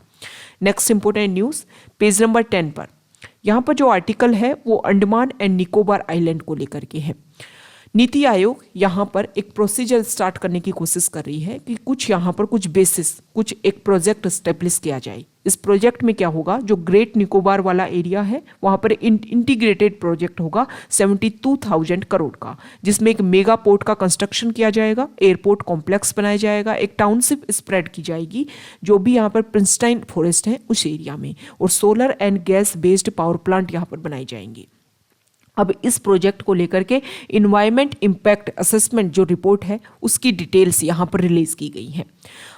A: Next important news page number 10 पर यहाँ पर जो आर्टिकल है वो अंडमान एंड निकोबार आइलैंड को लेकर के है। नीति आयोग यहाँ पर एक प्रोसीजर स्टार्ट करने की कोशिश कर रही है कि कुछ यहाँ पर कुछ बेसिस, कुछ एक प्रोजेक्ट एस्टेब्लिश किया जाए। इस प्रोजेक्ट में क्या होगा, जो ग्रेट निकोबार वाला एरिया है वहाँ पर इंटीग्रेटेड प्रोजेक्ट होगा 72,000 करोड़ का, जिसमें एक मेगा पोर्ट का कंस्ट्रक्शन किया जाएगा, एयरपोर्ट कॉम्प्लेक्स बनाया जाएगा, एक टाउनशिप स्प्रेड की जाएगी जो भी यहाँ पर प्रिंस्टाइन फॉरेस्ट है उस एरिया में, और solar and gas based power plant यहाँ पर बनाए जाएंगे। अब इस प्रोजेक्ट को लेकर के इन्वायरमेंट इम्पैक्ट असेसमेंट जो रिपोर्ट है उसकी डिटेल्स यहाँ पर रिलीज की गई हैं।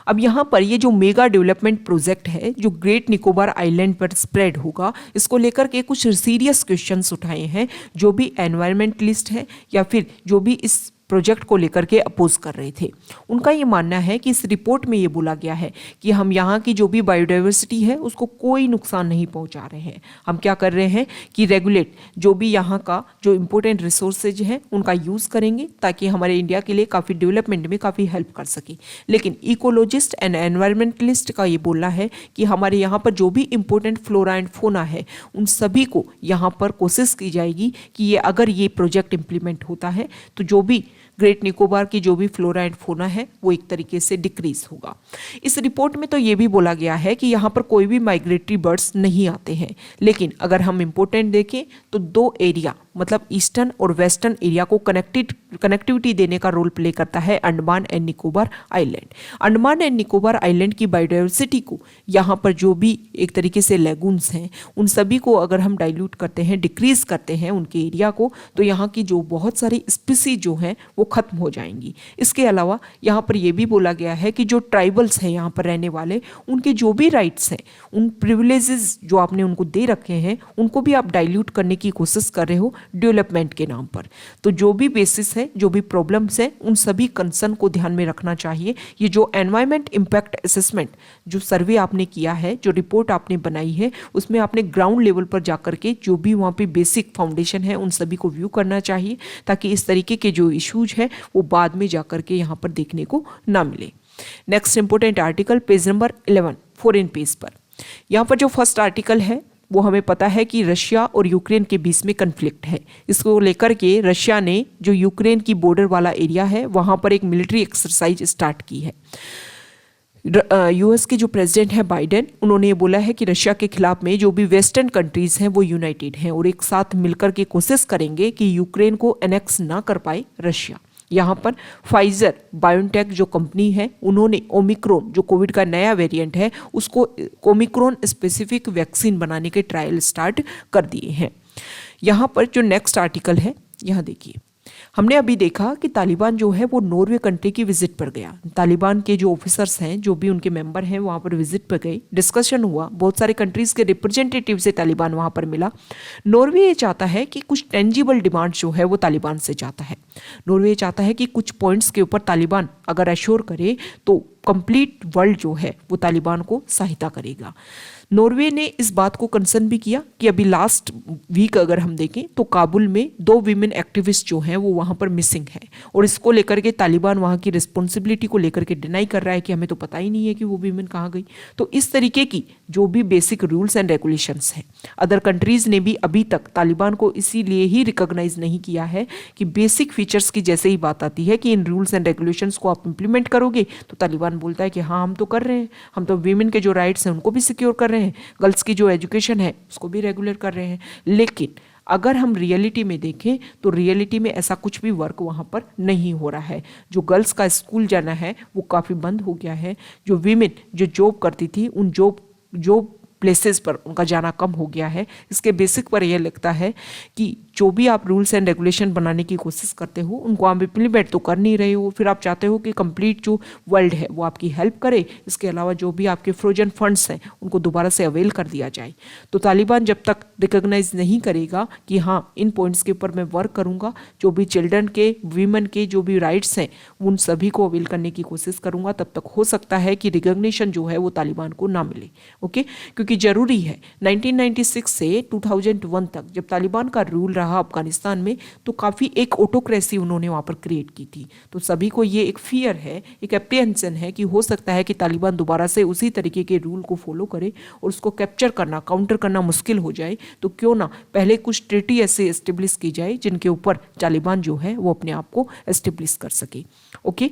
A: अब यहाँ पर ये जो मेगा डेवलपमेंट प्रोजेक्ट है जो ग्रेट निकोबार आइलैंड पर स्प्रेड होगा, इसको लेकर के कुछ सीरियस क्वेश्चंस उठाए हैं जो भी एनवायरमेंटलिस्ट है या फिर जो भी इस प्रोजेक्ट को लेकर के अपोज कर रहे थे। उनका ये मानना है कि इस रिपोर्ट में ये बोला गया है कि हम यहाँ की जो भी बायोडाइवर्सिटी है उसको कोई नुकसान नहीं पहुँचा रहे हैं। हम क्या कर रहे हैं कि रेगुलेट जो भी यहाँ का जो इम्पोर्टेंट रिसोर्सेज हैं उनका यूज़ करेंगे ताकि हमारे इंडिया के लिए काफ़ी डेवलपमेंट में काफ़ी हेल्प कर सके। लेकिन इकोलॉजिस्ट एंड एनवायरमेंटलिस्ट का ये बोलना है कि हमारे यहाँ पर जो भी इम्पोर्टेंट फ्लोरा एंड फोना है उन सभी को यहाँ पर कोशिश की जाएगी कि ये अगर ये प्रोजेक्ट इम्प्लीमेंट होता है तो जो भी ग्रेट निकोबार की जो भी फ्लोरा एंड फोना है वो एक तरीके से डिक्रीज होगा। इस रिपोर्ट में तो ये भी बोला गया है कि यहाँ पर कोई भी माइग्रेटरी बर्ड्स नहीं आते हैं, लेकिन अगर हम इम्पोर्टेंट देखें तो दो एरिया मतलब ईस्टर्न और वेस्टर्न एरिया को कनेक्टिविटी देने का रोल प्ले करता है Andaman and Nicobar island. Andaman and Nicobar island की बायोडाइवर्सिटी को यहाँ पर जो भी एक तरीके से लेगून्स हैं उन सभी को अगर हम डाइल्यूट करते हैं, डिक्रीज करते हैं उनके एरिया को, तो यहाँ की जो बहुत सारी स्पीसीज जो हैं वो खत्म हो जाएंगी। इसके अलावा यहाँ पर यह भी बोला गया है कि जो ट्राइबल्स हैं यहाँ पर रहने वाले, उनके जो भी राइट्स हैं, उन प्रिविलेजेस जो आपने उनको दे रखे हैं उनको भी आप डाइल्यूट करने की कोशिश कर रहे हो डेवलपमेंट के नाम पर। तो जो भी बेसिस है, जो भी प्रॉब्लम्स हैं, उन सभी कंसर्न को ध्यान में रखना चाहिए। ये जो एनवायरमेंट इम्पैक्ट असेसमेंट जो सर्वे आपने किया है, जो रिपोर्ट आपने बनाई है, उसमें आपने ग्राउंड लेवल पर जाकर के जो भी वहाँ पे बेसिक फाउंडेशन है उन सभी को व्यू करना चाहिए ताकि इस तरीके के जो इश्यूज है वो बाद में जाकर के यहाँ पर देखने को ना मिले। Next important article page number 11 foreign page पर। यहाँ पर जो फर्स्ट आर्टिकल है वो हमें पता है कि रशिया और यूक्रेन के बीच में कन्फ्लिक्ट है। इसको लेकर के रशिया ने जो यूक्रेन की बॉर्डर वाला एरिया है वहाँ पर एक मिलिट्री एक्सरसाइज स्टार्ट की है। यूएस के जो प्रेसिडेंट है बाइडेन, उन्होंने ये बोला है कि रशिया के खिलाफ में जो भी वेस्टर्न कंट्रीज हैं वो यूनाइटेड हैं और एक साथ मिलकर के कोशिश करेंगे कि यूक्रेन को एनेक्स ना कर पाए रशिया। यहाँ पर फाइजर बायोटेक जो कंपनी है उन्होंने ओमिक्रॉन जो कोविड का नया वेरिएंट है उसको ओमिक्रॉन स्पेसिफिक वैक्सीन बनाने के ट्रायल स्टार्ट कर दिए हैं। यहाँ पर जो नेक्स्ट आर्टिकल है, यहाँ देखिए, हमने अभी देखा कि तालिबान जो है वो नॉर्वे कंट्री की विजिट पर गया। तालिबान के जो ऑफिसर्स हैं, जो भी उनके मेंबर हैं, वहाँ पर विजिट पर गए, डिस्कशन हुआ, बहुत सारे कंट्रीज़ के रिप्रेजेंटेटिव से तालिबान वहाँ पर मिला। नॉर्वे ये चाहता है कि कुछ टेंजिबल डिमांड जो है वो तालिबान से चाहता है। नॉर्वे चाहता है कि कुछ पॉइंट्स के ऊपर तालिबान अगर एश्योर करे तो कंप्लीट वर्ल्ड जो है वो तालिबान को सहायता करेगा। नॉर्वे ने इस बात को कंसर्न भी किया कि अभी लास्ट वीक अगर हम देखें तो काबुल में 2 वीमेन एक्टिविस्ट जो हैं वो वहाँ पर मिसिंग है, और इसको लेकर के तालिबान वहाँ की रिस्पॉन्सिबिलिटी को लेकर के डिनाई कर रहा है कि हमें तो पता ही नहीं है कि वो वीमेन कहाँ गई। तो इस तरीके की जो भी बेसिक रूल्स एंड रेगुलेशंस हैं, अदर कंट्रीज़ ने भी अभी तक तालिबान को इसीलिए ही रिकॉग्नाइज नहीं किया है कि बेसिक फीचर्स की जैसे ही बात आती है कि इन रूल्स एंड रेगुलेशंस को आप इंप्लीमेंट करोगे, तो तालिबान बोलता है कि हाँ हम तो कर रहे हैं, हम तो वीमेन के जो राइट्स हैं उनको भी सिक्योर कर रहे हैं, गर्ल्स की जो एजुकेशन है उसको भी रेगुलर कर रहे हैं। लेकिन अगर हम रियलिटी में देखें तो रियलिटी में ऐसा कुछ भी वर्क वहाँ पर नहीं हो रहा है। जो गर्ल्स का स्कूल जाना है वो काफ़ी बंद हो गया है। जो वीमेन जो जॉब करती थी उन जॉब प्लेसेस पर उनका जाना कम हो गया है। इसके बेसिक पर यह लगता है कि जो भी आप रूल्स एंड रेगुलेशन बनाने की कोशिश करते हो उनको आप इम्प्लीमेंट तो कर नहीं रहे हो, फिर आप चाहते हो कि कंप्लीट जो वर्ल्ड है वो आपकी हेल्प करे। इसके अलावा जो भी आपके फ्रोजन फंड्स हैं उनको दोबारा से अवेल कर दिया जाए। तो तालिबान जब तक रिकॉग्नाइज नहीं करेगा कि हाँ इन पॉइंट्स के ऊपर मैं वर्क करूँगा, जो भी चिल्ड्रन के वीमेन के जो भी राइट्स हैं उन सभी को अवेल करने की कोशिश करूँगा, तब तक हो सकता है कि रिकॉग्निशन जो है वो तालिबान को ना मिले। ओके, क्योंकि जरूरी है 1996 से 2001 तक जब तालिबान का रूल रहा अफगानिस्तान में, तो काफ़ी एक ऑटोक्रेसी उन्होंने वहाँ पर क्रिएट की थी। तो सभी को ये एक फियर है, एक एप्रीहेंशन है कि हो सकता है कि तालिबान दोबारा से उसी तरीके के रूल को फॉलो करे और उसको कैप्चर करना, काउंटर करना मुश्किल हो जाए। तो क्यों ना पहले कुछ ट्रीटी ऐसे एस्टेब्लिश की जाए जिनके ऊपर तालिबान जो है वो अपने आप को एस्टेब्लिश कर सके। ओके,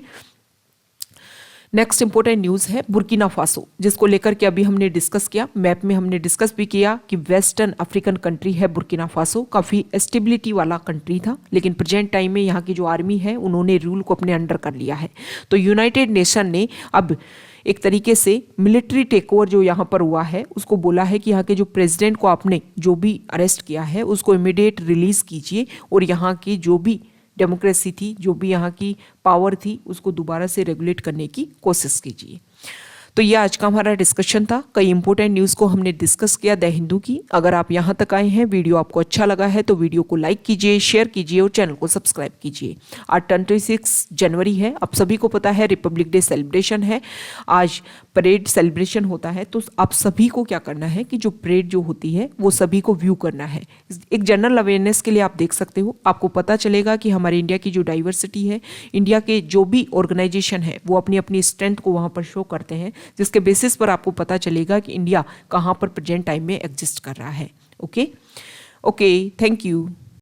A: नेक्स्ट इंपॉर्टेंट न्यूज़ है बुर्किना फासो, जिसको लेकर के अभी हमने डिस्कस किया, मैप में हमने डिस्कस भी किया कि वेस्टर्न अफ्रीकन कंट्री है बुर्किना फासो। काफ़ी स्टेबिलिटी वाला कंट्री था, लेकिन प्रेजेंट टाइम में यहाँ की जो आर्मी है उन्होंने रूल को अपने अंडर कर लिया है। तो यूनाइटेड नेशन ने अब एक तरीके से मिलिट्री टेक ओवर जो यहाँ पर हुआ है उसको बोला है कि यहाँ के जो प्रेसिडेंट को आपने जो भी अरेस्ट किया है उसको इमीडिएट रिलीज कीजिए, और यहाँ की जो भी डेमोक्रेसी थी, जो भी यहाँ की पावर थी, उसको दोबारा से रेगुलेट करने की कोशिश कीजिए। तो ये आज का हमारा डिस्कशन था। कई इंपॉर्टेंट न्यूज़ को हमने डिस्कस किया द हिंदू की। अगर आप यहाँ तक आए हैं, वीडियो आपको अच्छा लगा है तो वीडियो को लाइक कीजिए, शेयर कीजिए और चैनल को सब्सक्राइब कीजिए। आज 26 जनवरी है, आप सभी को पता है रिपब्लिक डे सेलिब्रेशन है, आज परेड सेलिब्रेशन होता है। तो आप सभी को क्या करना है कि जो परेड जो होती है वो सभी को व्यू करना है। एक जनरल अवेयरनेस के लिए आप देख सकते हो, आपको पता चलेगा कि हमारे इंडिया की जो डाइवर्सिटी है, इंडिया के जो भी ऑर्गेनाइजेशन है वो अपनी अपनी स्ट्रेंथ को वहाँ पर शो करते हैं, जिसके बेसिस पर आपको पता चलेगा कि इंडिया कहाँ पर प्रेजेंट टाइम में एग्जिस्ट कर रहा है। Okay, thank you.